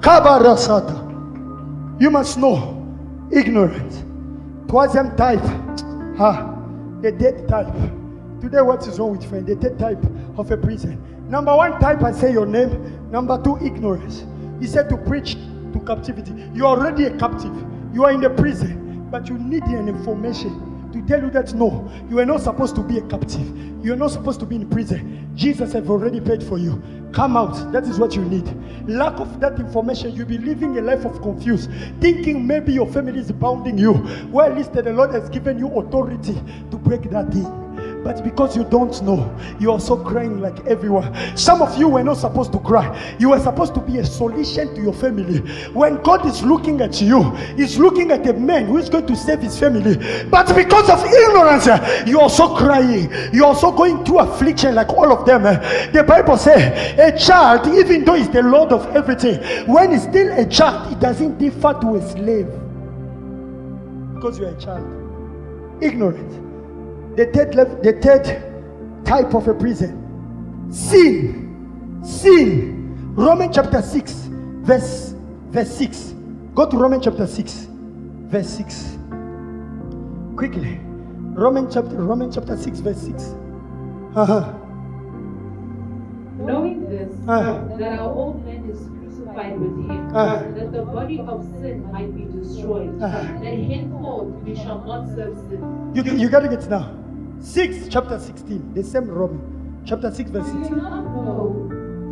Kabarasata. You must know, ignorant. Twice them type. The dead type. Today, what is wrong with friend? The dead type of a prison. Number one type, I say your name. Number two, ignorance. He said to preach to captivity. You are already a captive. You are in the prison, but you need an information to tell you that no, you are not supposed to be a captive. You are not supposed to be in prison. Jesus has already paid for you. Come out. That is what you need. Lack of that information, you'll be living a life of confused, thinking maybe your family is bounding you. Well, at least the Lord has given you authority to break that thing. But because you don't know, you are also crying like everyone. Some of you were not supposed to cry. You were supposed to be a solution to your family. When God is looking at you, He's looking at a man who is going to save his family. But because of ignorance, you are also crying. You are also going through affliction like all of them. The Bible says, a child, even though he's the Lord of everything, when he's still a child, it doesn't differ to a slave. Because you are a child. Ignorant. The third type of a prison. Sin. Romans chapter 6, verse 6. Go to Romans chapter 6, verse 6. Quickly. Romans chapter 6, verse 6. Knowing this, that our old man is crucified with him, that the body of sin might be destroyed, that henceforth we shall not serve sin. You getting it now? 6, chapter 16, the same Roman, chapter 6, verse 6. Do you not know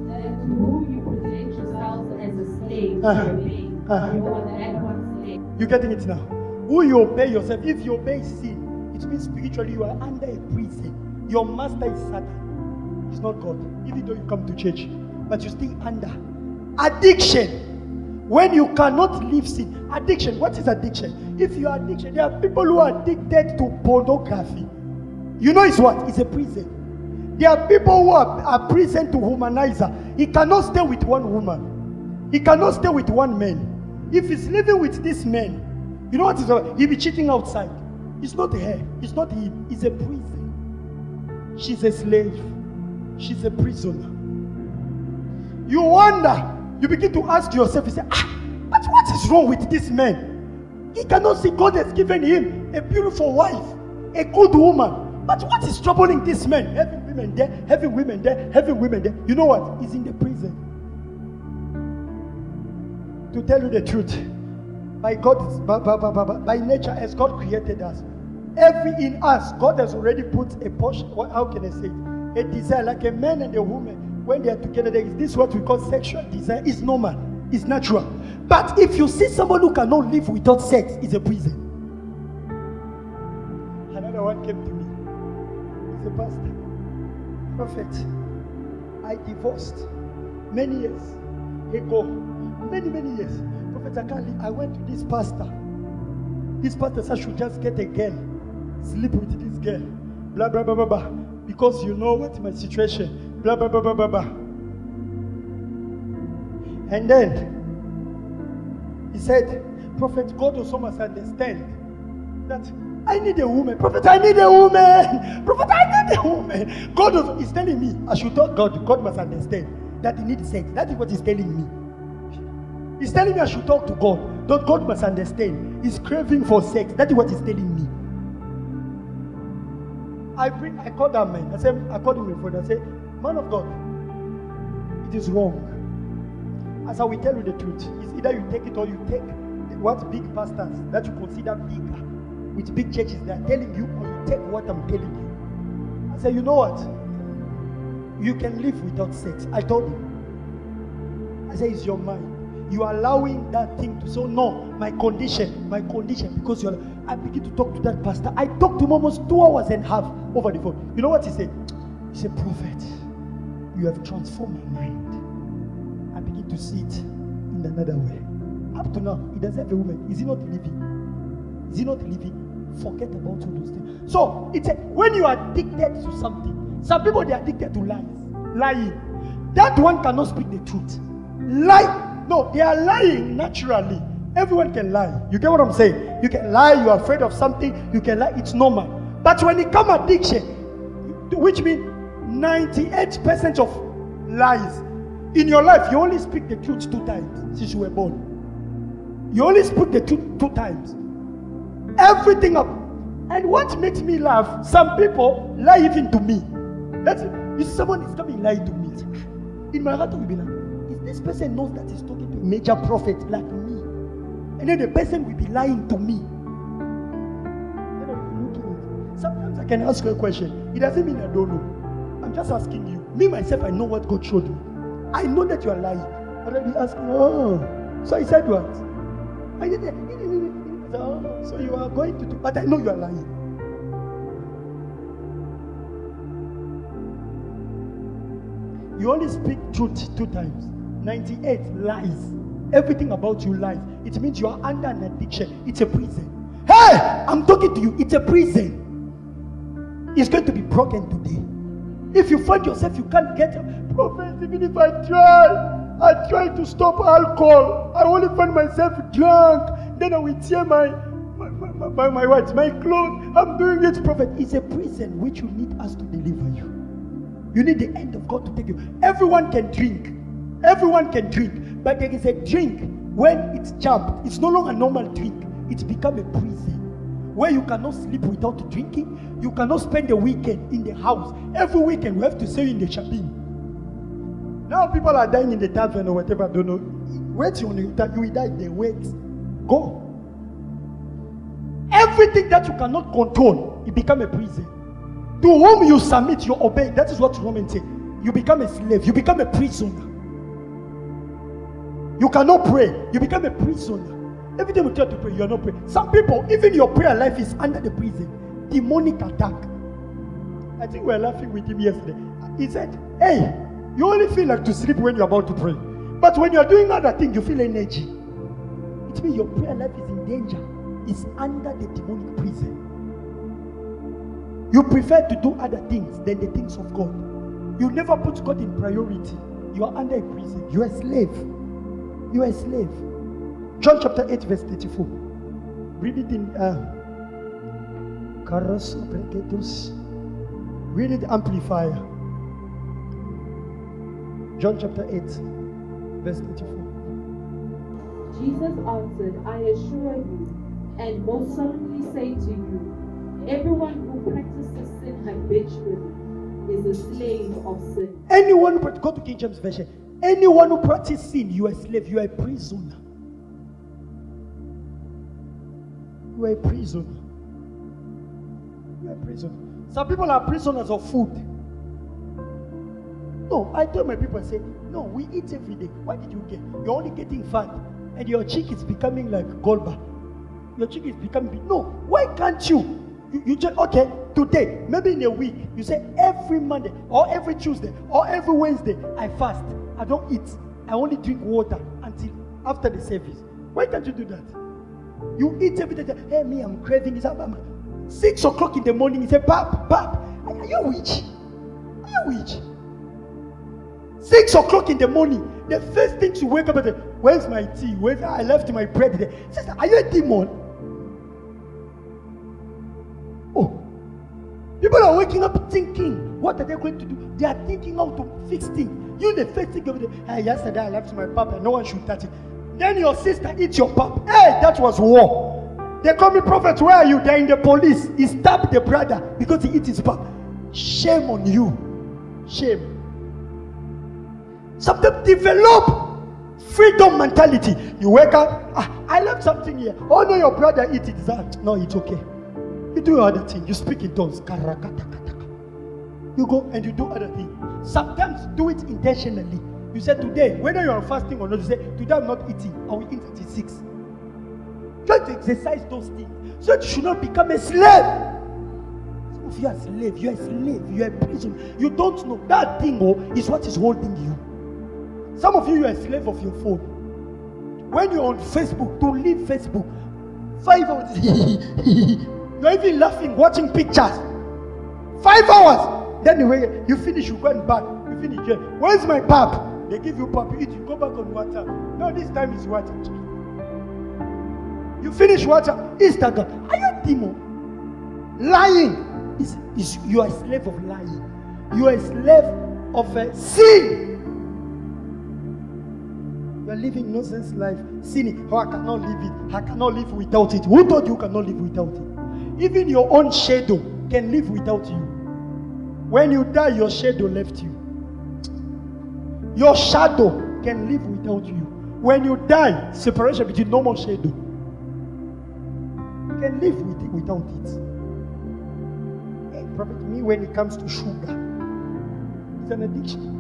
that to whom you present yourselves as a slave to obey, you are that one slave? You getting it now? Who you obey yourself, if you obey sin, it means spiritually you are under a prison. Your master is Satan. It's not God. Even though you come to church, but you're still under addiction. When you cannot leave sin. Addiction, what is addiction? If you are addiction, there are people who are addicted to pornography. You know it's what? It's a prison. There are people who are prison to humanizer. He cannot stay with one woman. He cannot stay with one man. If he's living with this man, you know what is about? He'll be cheating outside. It's not her. It's not him. It's a prison. She's a slave. She's a prisoner. You wonder. You begin to ask yourself, you say, but what is wrong with this man? He cannot see God has given him a beautiful wife, a good woman. But what is troubling this man? Having women there, having women there, having women there. You know what? He's in the prison. To tell you the truth, by nature, as God created us, in us, God has already put a portion. How can I say it? A desire, like a man and a woman, when they are together, there is this what we call sexual desire. It's normal, it's natural. But if you see someone who cannot live without sex, it's a prison. Another one came to me. The pastor, prophet, I divorced many years ago, many years. Prophet, I went to this pastor. This pastor said I should just get a girl, sleep with this girl, blah blah blah blah blah, because you know what's my situation, blah blah blah blah blah blah. And then he said, Prophet, God also must understand that I need a woman. Prophet, I need a woman. Prophet, I need a woman. God is telling me I should talk God. God must understand that he needs sex. That is what he's telling me. He's telling me I should talk to God. That God must understand. He's craving for sex. That is what he's telling me. I called that man. I called him in phone. I said, man of God, it is wrong. As I will tell you the truth, it's either you take it or you take what big pastors that you consider bigger. With big churches, they are telling you, or you take what I'm telling you. I said, you know what? You can live without sex. I told him. I said, it's your mind. You are allowing that thing to say, no, my condition, because you're. I begin to talk to that pastor. I talked to him almost 2 hours and a half over the phone. You know what he said? He said, Prophet, you have transformed my mind. I begin to see it in another way. Up to now, he doesn't have a woman. Is he not living? Is he not living? Forget about all those things. So it's when you are addicted to something, some people they are addicted to lying. That one cannot speak the truth. No, they are lying naturally. Everyone can lie. You get what I'm saying? You can lie. You are afraid of something. You can lie. It's normal. But when it comes addiction, which means 98% of lies, In your life, you only speak the truth 2 times since you were born. You only speak the truth 2 times. Everything up. And what makes me laugh, some people lie even to me. That's it. If someone is coming lying to me, in my heart I will be like, if this person knows that he's talking to a major prophet like me, and then the person will be lying to me, then I will be looking at it. Sometimes I can ask you a question. It doesn't mean I don't know. I'm just asking you. Me myself, I know what God showed me. I know that you are lying. But I'll be asking, so I said what? I didn't. So you are going to do, but I know you are lying. You only speak truth 2 times. 98 lies. Everything about you lies. It means you are under an addiction. It's a prison. Hey, I'm talking to you. It's a prison. It's going to be broken today. If you find yourself, you can't get a prophet. Even if I try to stop alcohol, I only find myself drunk. Then I will tear my clothes. I'm doing it, prophet. It's a prison which you need us to deliver you. You need the end of God to take you. Everyone can drink. Everyone can drink. But there is a drink when it's jumped. It's no longer a normal drink. It's become a prison where you cannot sleep without drinking. You cannot spend the weekend in the house. Every weekend we have to say in the shopping. Now people are dying in the tavern or whatever. I don't know. Wait on you. You will die there. Wait. Go. Everything that you cannot control, it become a prison. To whom you submit, you obey. That is what Romans say. You become a slave. You become a prisoner. You cannot pray. You become a prisoner. Every time you try to pray, you are not praying. Some people, even your prayer life is under the prison. Demonic attack. I think we were laughing with him yesterday. He said, hey, you only feel like to sleep when you're about to pray. But when you're doing other things, you feel energy. It means your prayer life is in danger. It's under the demonic prison. You prefer to do other things than the things of God. You never put God in priority. You are under a prison. You are a slave. You are a slave. John chapter 8 verse 34. Read it in read it amplifier. John chapter 8 verse 34. Jesus answered, I assure you, and most solemnly say to you, everyone who practices sin habitually is a slave of sin. Anyone, go to King James Version. Anyone who practices sin, you are a slave, you are a prisoner. You are a prisoner. You are a prisoner. Some people are prisoners of food. No, I tell my people, I say, no, we eat every day. Why did you get? You're only getting fat, and your cheek is becoming like Goldbar. Your cheek is becoming big. No, why can't you? You just, okay, today, maybe in a week, you say every Monday, or every Tuesday, or every Wednesday, I fast. I don't eat. I only drink water until after the service. Why can't you do that? You eat every day. Hey, me, I'm craving this. 6 o'clock in the morning, you say, Pap, are you witch? Are you witch? 6 o'clock in the morning, the first thing to wake up and say, where's my tea? I left my bread there. Sister, are you a demon? Oh, people are waking up thinking, what are they going to do? They are thinking how to fix things. You, the first thing of the day, hey, yesterday I left my pap and no one should touch it. Then your sister eats your pap. Hey, that was war. They call me prophet. Where are you? They're in the police. He stabbed the brother because he eats his pap. Shame on you. Shame. Sometimes develop freedom mentality. You wake up, I left something here. Oh no, your brother eat it. No, it's okay. You do other thing. You speak in tongues. You go and you do other things. Sometimes do it intentionally. You say today, whether you are fasting or not, you say today I'm not eating. I will eat at 6. Try to exercise those things so that you should not become a slave. Some of you are a slave. You are a slave. You are a prisoner. You don't know that thing is what is holding you. Some of you are a slave of your phone. When you're on Facebook, to leave Facebook, 5 hours, you're even laughing, watching pictures. 5 hours. Then you finish, you go and back. You finish here. Where's my pap? They give you pap, you eat, you go back on WhatsApp. No, this time is WhatsApp. You finish WhatsApp, Instagram. Are you a demon? Lying is you are a slave of lying. You are a slave of sin. You are living nonsense life, sinning. Oh, I cannot live it. I cannot live without it. Who told you cannot live without it? Even your own shadow can live without you. When you die, your shadow left you. Your shadow can live without you. When you die, separation between no more shadow. You can live with it, without it. Hey, prophet, me when it comes to sugar, it's an addiction.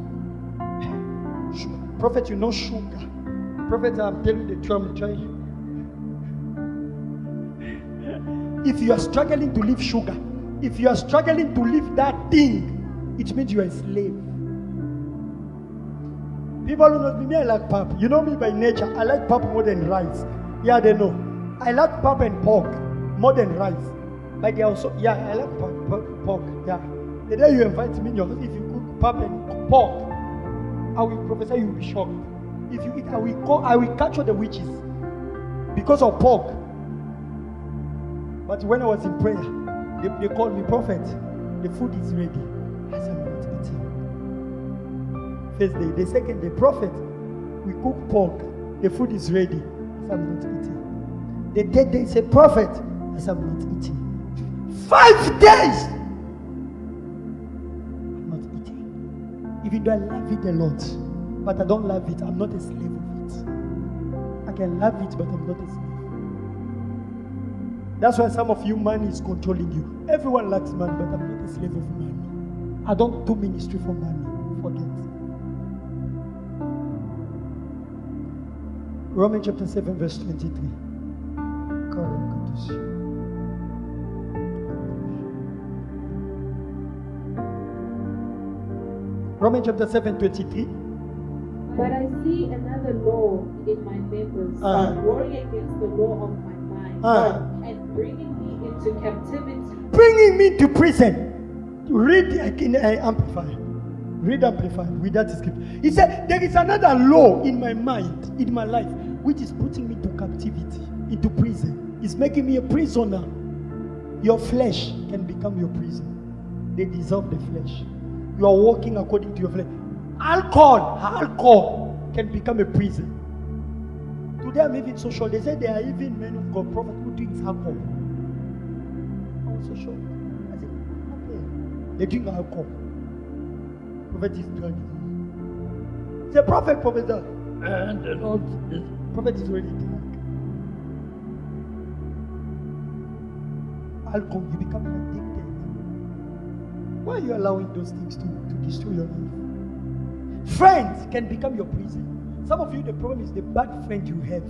Prophet, you know sugar. Prophet, I'm telling the truth, I'm trying. If you are struggling to leave sugar, if you are struggling to leave that thing, it means you are a slave. People who know me, I like pap. You know me by nature. I like pap more than rice. Yeah, they know. I like pap and pork more than rice. But they also, I like pork. Yeah. The day you invite me in your house, if you cook pap and pork, I will prophesy you will be shocked. If you eat, I will capture the witches because of pork. But when I was in prayer, they called me, prophet, the food is ready. I said, I'm not eating. First day. The second day, prophet, we cook pork. The food is ready. I said, I'm not eating. The third day, said, prophet, I said, I'm not eating. 5 days. I'm not eating. Even though I love it a lot, but I don't love it, I'm not a slave of it. I can love it, but I'm not a slave. That's why some of you, money is controlling you. Everyone likes money, but I'm not a slave of money. I don't do ministry for money. Forget. Romans chapter 7, verse 23. God, I'm good to see you. Romans chapter 7, 23. But I see another law in my members, warring against the law of my mind, and bringing me into captivity. Bringing me to prison. Read Amplify. Read Amplify. Read that script. He said, there is another law in my mind, in my life, which is putting me to captivity, into prison. It's making me a prisoner. Your flesh can become your prison. They dissolve the flesh. You are walking according to your flesh. Alcohol can become a prison. Today I'm even so sure. They say there are even men of God, prophets who drink alcohol. I'm so sure. I said, okay. They drink alcohol. Prophet is drunk. Say, prophet, and the Lord, the prophet is already drunk. Alcohol, you become addicted. Why are you allowing those things to destroy your life? Friends can become your prison. Some of you, the problem is the bad friend you have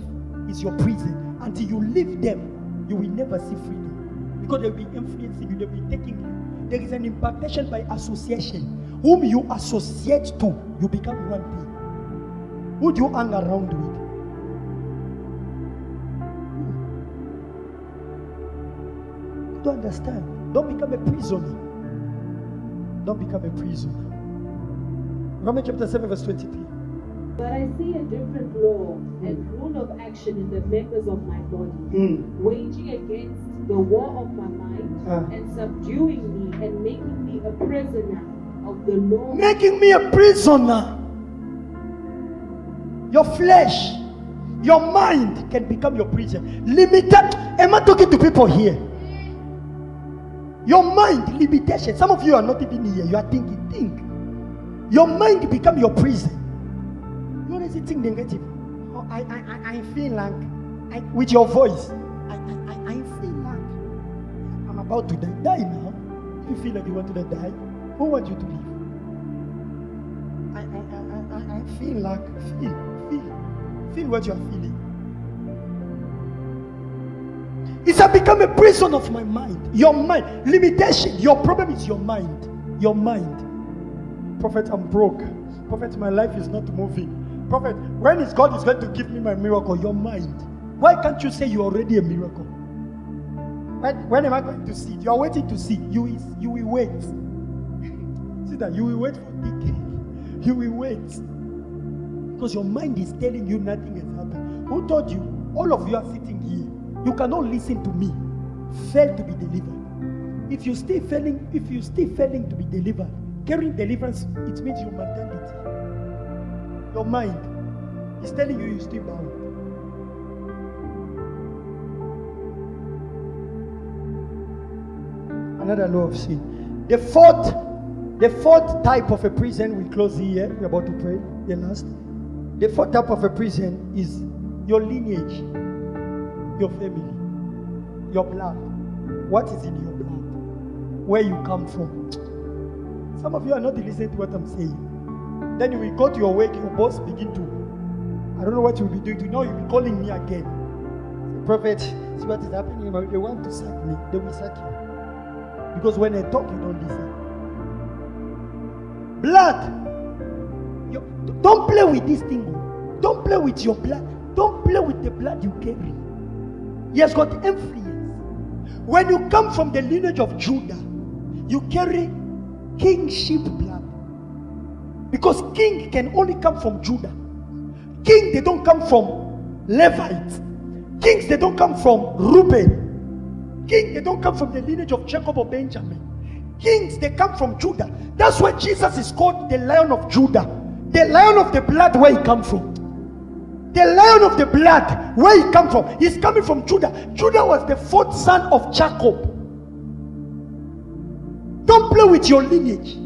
is your prison. Until you leave them, you will never see freedom. Because they'll be influencing you, they'll be taking you. There is an impartation by association. Whom you associate to, you become one thing. Who do you hang around with? You don't understand. Don't become a prisoner. Don't become a prisoner. Romans chapter 7, verse 23. But I see a different law and rule of action in the members of my body, waging against the war of my mind and subduing me and making me a prisoner of the law. Making me a prisoner. Your flesh, your mind can become your prison. Limited. Am I talking to people here? Your mind, limitation. Some of you are not even here. You are thinking, think. Your mind become your prison. You always think negative. Oh, I feel like, with your voice, I feel like I'm about to die. Die now. If you feel like you want to die, who wants you to live? I feel like, feel what you are feeling. It's become a prison of my mind. Your mind, limitation. Your problem is your mind. Your mind. Prophet, I'm broke. Prophet, my life is not moving. Prophet, when is God going to give me my miracle? Your mind. Why can't you say you're already a miracle? When am I going to see it? You are waiting to see. You will wait. See that? You will wait for decades. You will wait. Because your mind is telling you nothing has happened. Who told you? All of you are sitting here. You cannot listen to me. Fail to be delivered. If you still failing to be delivered, carrying deliverance, it means your mentality. Your mind. He's telling you still bound. Another law of sin. The fourth type of a prison, we close here. We're about to pray. The last. The fourth type of a prison is your lineage, your family, your blood. What is in your blood? Where you come from. Some of you are not listening to what I'm saying. Then you will go to your work, your boss begin to, I don't know what you'll be doing. You know you'll be calling me again. Prophet, see what is happening. They want to sack me. They will sack you. Because when I talk, you don't listen. Blood. Don't play with this thing. Don't play with your blood. Don't play with the blood you carry. He has got influence. When you come from the lineage of Judah, you carry kingship blood. Because king can only come from Judah. King, they don't come from Levites. Kings, they don't come from Reuben. King, they don't come from the lineage of Jacob or Benjamin. Kings, they come from Judah. That's why Jesus is called the Lion of Judah. The Lion of the blood, where he comes from. The Lion of the blood, where he comes from. He's coming from Judah. Judah was the fourth son of Jacob. Don't play with your lineage.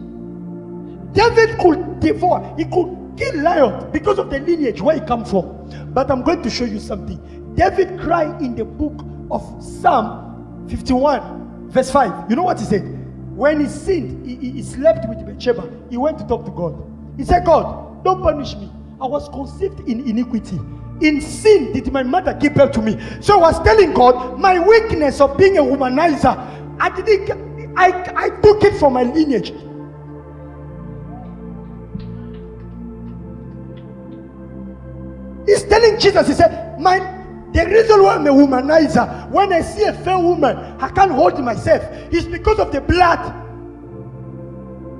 David could devour, he could kill lions because of the lineage where he comes from. But I'm going to show you something. David cried in the book of Psalm 51, verse 5. You know what he said? When he sinned, he slept with Bathsheba. He went to talk to God. He said, God, don't punish me. I was conceived in iniquity. In sin did my mother give birth to me. So I was telling God, my weakness of being a womanizer, I took it from my lineage. He's telling Jesus, he said, the reason why I'm a womanizer, when I see a fair woman, I can't hold myself. It's because of the blood.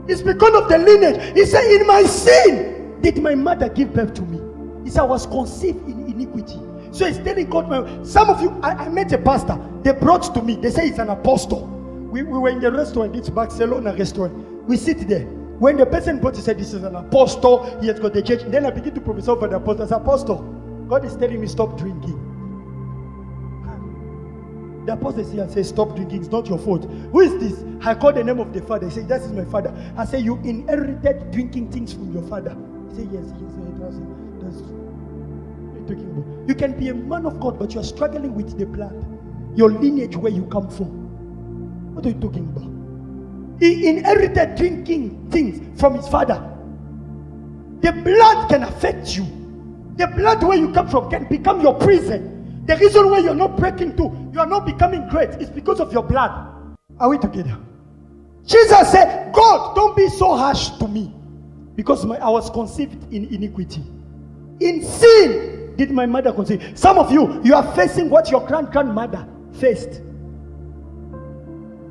It's because of the lineage. He said, in my sin did my mother give birth to me. He said, I was conceived in iniquity. So he's telling God, some of you, I met a pastor. They brought to me, they say he's an apostle. We were in the restaurant, it's Barcelona restaurant. We sit there. When the person brought, he said, this is an apostle. He has got the church. Then I begin to prophesy over the apostle. As apostle, God is telling me, stop drinking. The apostle is here and says, stop drinking. It's not your fault. Who is this? I call the name of the father. He said, this is my father. I say, you inherited drinking things from your father. He said, yes. He said, that's what you're talking about. You can be a man of God, but you are struggling with the blood. Your lineage, where you come from. What are you talking about? He inherited drinking things from his father. The blood can affect you. The blood where you come from can become your prison. The reason why you're not breaking through, you are not becoming great, is because of your blood. Are we together? Jesus said, God, don't be so harsh to me, because I was conceived in iniquity. In sin did my mother conceive. Some of you are facing what your grandmother faced.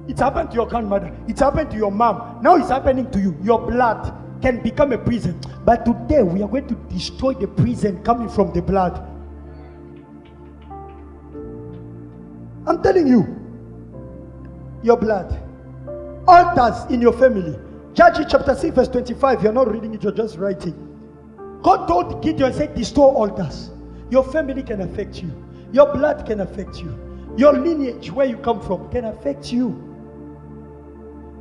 It happened to your grandmother. It happened to your mom. Now it's happening to you. Your blood can become a prison. But today we are going to destroy the prison coming from the blood. I'm telling you. Your blood. Altars in your family. Judges chapter 6 verse 25. You're not reading it, you're just writing. God told Gideon, said, destroy altars. Your family can affect you. Your blood can affect you. Your lineage, where you come from, can affect you.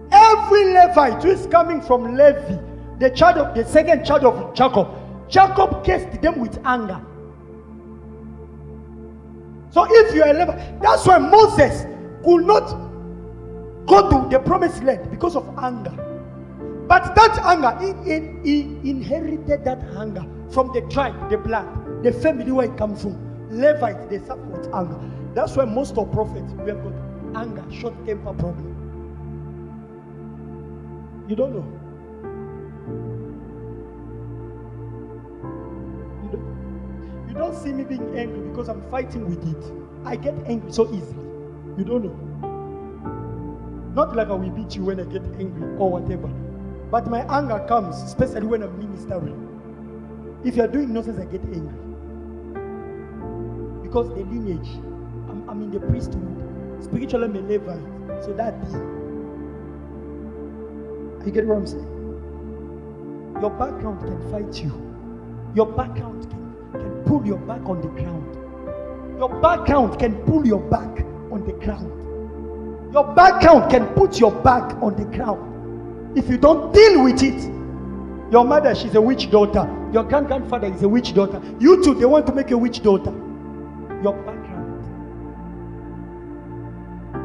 Every Levite who is coming from Levi, the second child of Jacob, Jacob cursed them with anger. So if you are a Levite, that's why Moses could not go to the promised land because of anger. But that anger, he inherited that anger from the tribe, the blood, the family where it comes from. Levites, they suffer with anger. That's why most of prophets, we have got anger, short-temper problem. You don't know. You don't see me being angry because I'm fighting with it. I get angry so easily. You don't know. Not like I will beat you when I get angry or whatever. But my anger comes, especially when I'm ministering. If you're doing nonsense, I get angry. Because the lineage, I'm in the priesthood. Spiritually, I'm a Levite. So that be. You get what I'm saying? Your background can fight you. Your background can. can pull your back on the ground. Your background can pull your back on the ground. Your background can put your back on the ground. If you don't deal with it, your mother, she's a witch daughter. Your grandfather is a witch daughter. You too, they want to make a witch daughter. Your background.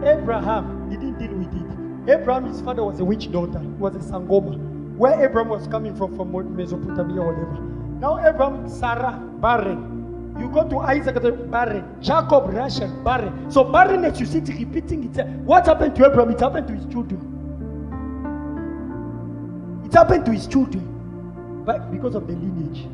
Abraham, he didn't deal with it. Abraham, his father was a witch daughter. He was a Sangoma. Where Abraham was coming from Mesopotamia or whatever. Now Abraham, Sarah, barren. You go to Isaac, barren. Jacob, Rachel, barren. So barrenness, you see it repeating itself. What happened to Abraham? It happened to his children. It happened to his children. But because of the lineage.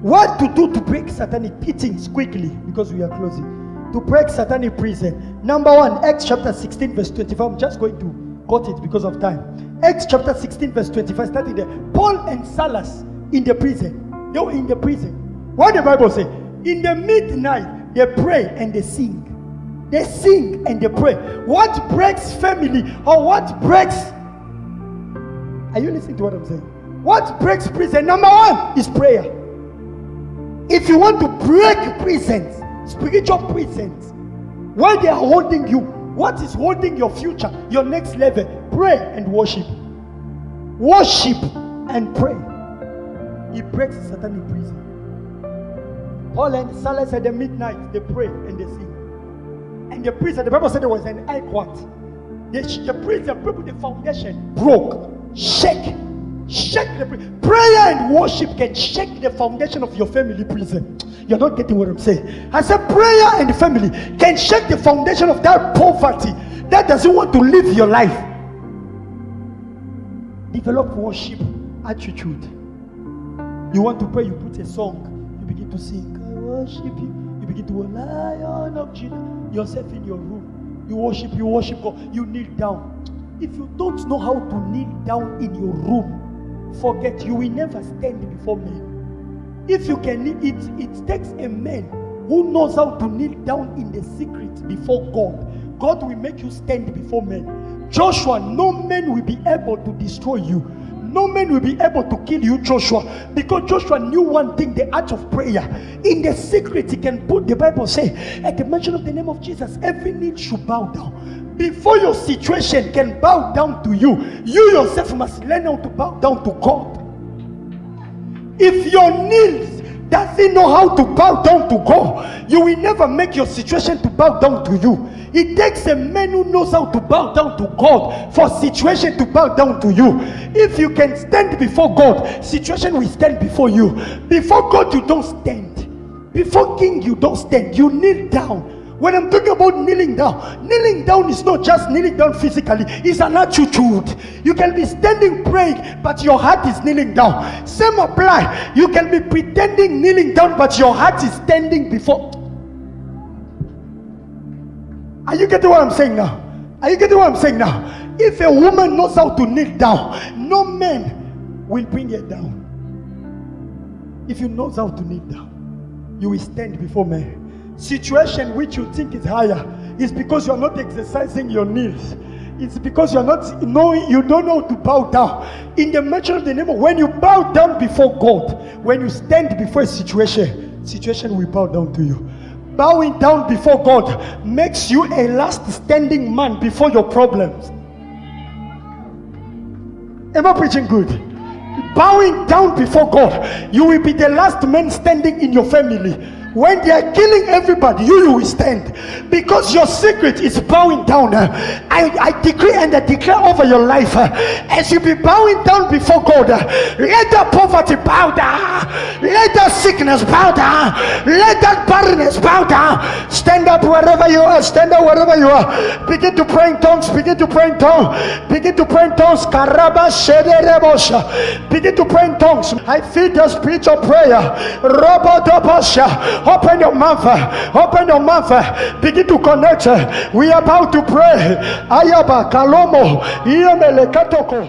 What to do to break satanic teachings quickly, because we are closing. To break satanic prison. Number one, Acts chapter 16 verse 25. I'm just going to quote it because of time. Acts chapter 16 verse 25, starting there. Paul and Silas in the prison. They were in the prison. What the Bible say? In the midnight, they pray and they sing. They sing and they pray. What breaks family, or what breaks... Are you listening to what I'm saying? What breaks prison? Number one is prayer. If you want to break prisons, spiritual prisons, why they are holding you, what is holding your future, your next level? Pray and worship. Worship and pray. It breaks the satanic prison. Paul and Silas at the midnight, they pray and they sing. And the prison, the Bible said there was an earthquake. The prison, the foundation broke. Shake the prison. Prayer and worship can shake the foundation of your family prison. You're not getting what I'm saying. I said prayer and family can shake the foundation of that poverty that doesn't want to live your life. Develop worship attitude. You want to pray, you put a song, you begin to sing. I worship you. You begin to Lion of Judah. Yourself in your room. You worship God. You kneel down. If you don't know how to kneel down in your room, forget, you will never stand before men. If you can kneel, it takes a man who knows how to kneel down in the secret before God. God will make you stand before men. Joshua, no man will be able to destroy you. No man will be able to kill you, Joshua, because Joshua knew one thing, the art of prayer. In the secret, he can put, the Bible say, at the mention of the name of Jesus, every knee should bow down. Before your situation can bow down to you, you yourself must learn how to bow down to God. If your knees doesn't know how to bow down to God, you will never make your situation to bow down to you. It takes a man who knows how to bow down to God for situation to bow down to you. If you can stand before God, situation will stand before you. Before God, you don't stand. Before King, you don't stand. You kneel down. When I'm talking about kneeling down is not just kneeling down physically, it's an attitude. You can be standing praying, but your heart is kneeling down. Same apply. You can be pretending kneeling down, but your heart is standing before. Are you getting what I'm saying now? Are you getting what I'm saying now? If a woman knows how to kneel down, no man will bring her down. If you know how to kneel down, you will stand before men. Situation which you think is higher is because you are not exercising your knees. It's because you are not knowing, you don't know to bow down. In the mention of the name of, when you bow down before God, when you stand before a situation will bow down to you. Bowing down before God makes you a last standing man before your problems. Am I preaching good? Bowing down before God, you will be the last man standing in your family. When they are killing everybody, you will stand, because your secret is bowing down. I decree and I declare over your life, as you be bowing down before God, let that poverty bow down, let that sickness bow down, let that barrenness bow down. Stand up wherever you are, stand up wherever you are. Begin to pray in tongues, begin to pray in tongues, begin to pray in tongues. Begin to pray in tongues. I feel the spiritual prayer. Open your mouth. Open your mouth. Begin to connect. We are about to pray. Ayaba Kalomo. Katoko.